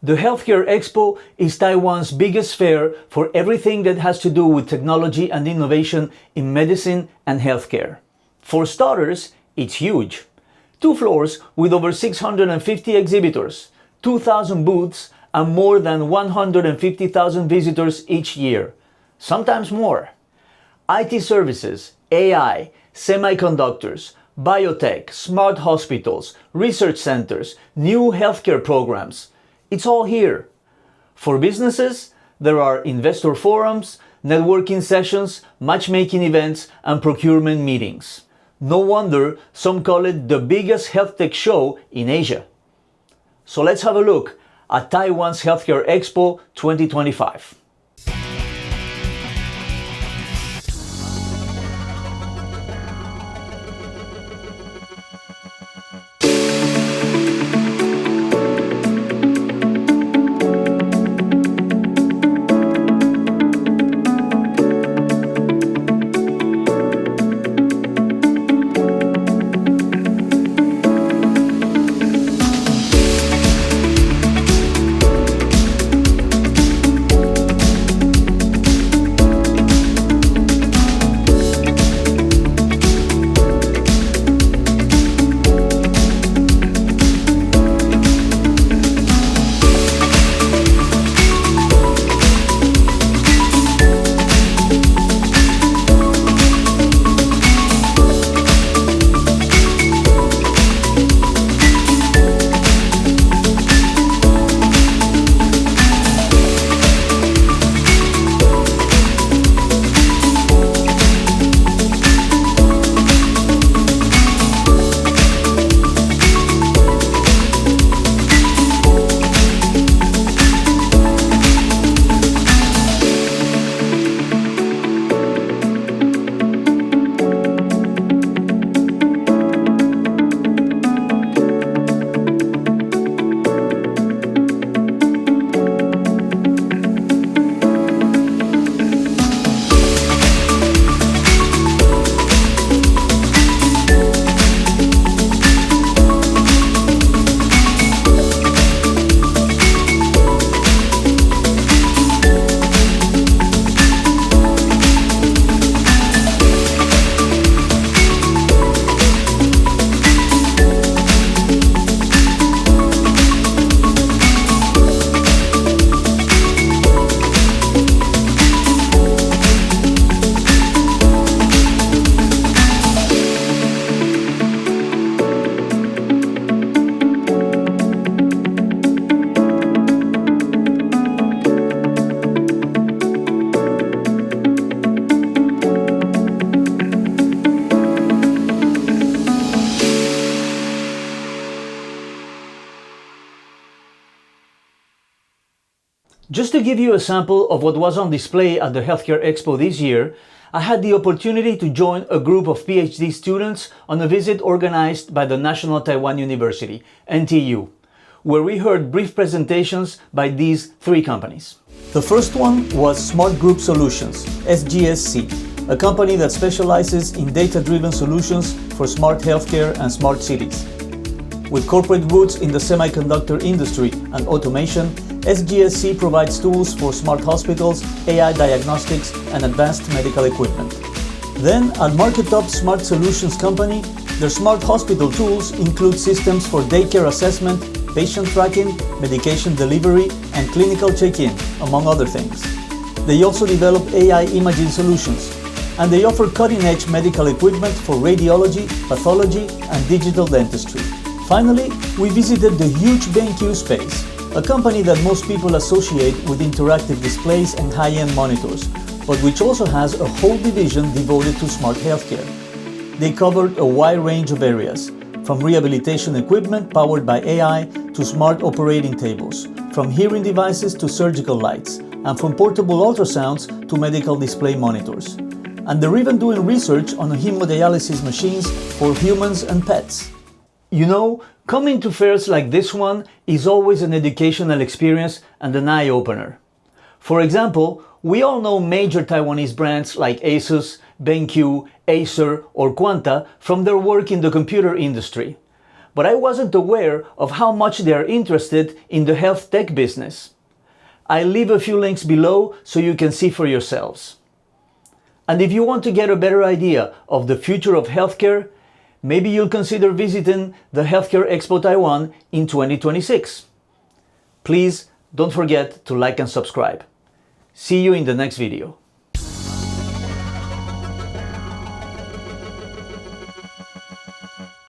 The Healthcare Expo is Taiwan's biggest fair for everything that has to do with technology and innovation in medicine and healthcare. For starters, it's huge. 2 floors with over 650 exhibitors, 2,000 booths, and more than 150,000 visitors each year, sometimes more. IT services, AI, semiconductors, biotech, smart hospitals, research centers, new healthcare programs. It's all here. For businesses, there are investor forums, networking sessions, matchmaking events, and procurement meetings. No wonder some call it the biggest health tech show in Asia. So let's have a look at Taiwan's Healthcare Expo 2025. Just to give you a sample of what was on display at the Healthcare Expo this year, I had the opportunity to join a group of PhD students on a visit organized by the National Taiwan University, NTU, where we heard brief presentations by these 3 companies. The first one was Smart Group Solutions, SGSC, a company that specializes in data-driven solutions for smart healthcare and smart cities. With corporate roots in the semiconductor industry and automation, SGSC provides tools for smart hospitals, AI diagnostics, and advanced medical equipment. Then, at MarketTop Smart Solutions Company, their smart hospital tools include systems for daycare assessment, patient tracking, medication delivery, and clinical check-in, among other things. They also develop AI imaging solutions, and they offer cutting-edge medical equipment for radiology, pathology, and digital dentistry. Finally, we visited the huge BenQ space, a company that most people associate with interactive displays and high-end monitors, but which also has a whole division devoted to smart healthcare. They covered a wide range of areas, from rehabilitation equipment powered by AI to smart operating tables, from hearing devices to surgical lights, and from portable ultrasounds to medical display monitors. And they're even doing research on hemodialysis machines for humans and pets. You know, coming to fairs like this one is always an educational experience and an eye-opener. For example, we all know major Taiwanese brands like Asus, BenQ, Acer, or Quanta from their work in the computer industry. but I wasn't aware of how much they are interested in the health tech business. I'll leave a few links below so you can see for yourselves. And if you want to get a better idea of the future of healthcare, maybe you'll consider visiting the Healthcare Expo Taiwan in 2026. Please don't forget to like and subscribe. See you in the next video.